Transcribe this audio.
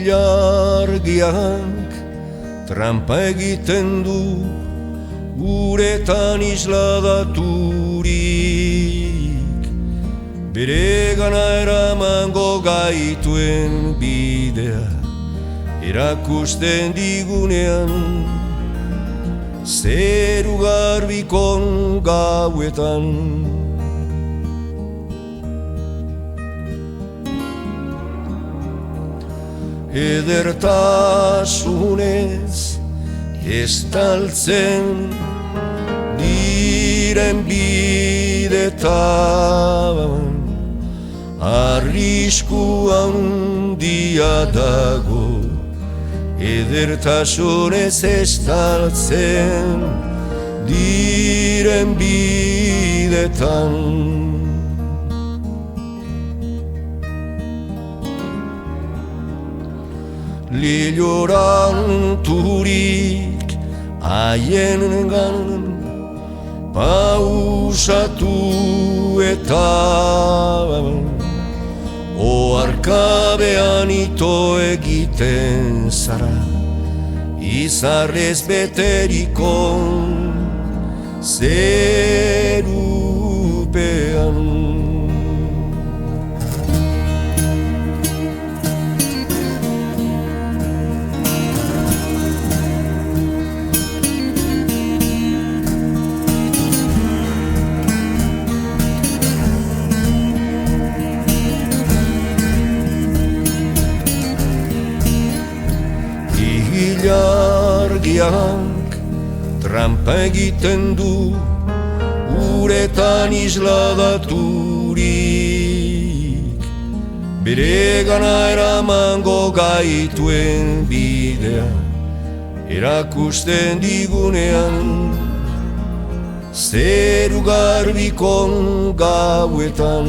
ilargiak trampa egiten du uretan isladaturik, bere gana eramango gaituen bidea erakusten digunean, zeru garbikon gauetan. Edertasunez estaltzen diren bidetan, arrisku handia dago. Edertasunez estaltzen diren bidetan. Liloranturik haien ganen pausatu eta oarkabean ito egiten zara, izarrez beteriko zerupean. Ilargiak trampa egiten du uretan isladaturik, bere gana eramango gaituen bidea erakusten digunean, zeru garbikon gauetan.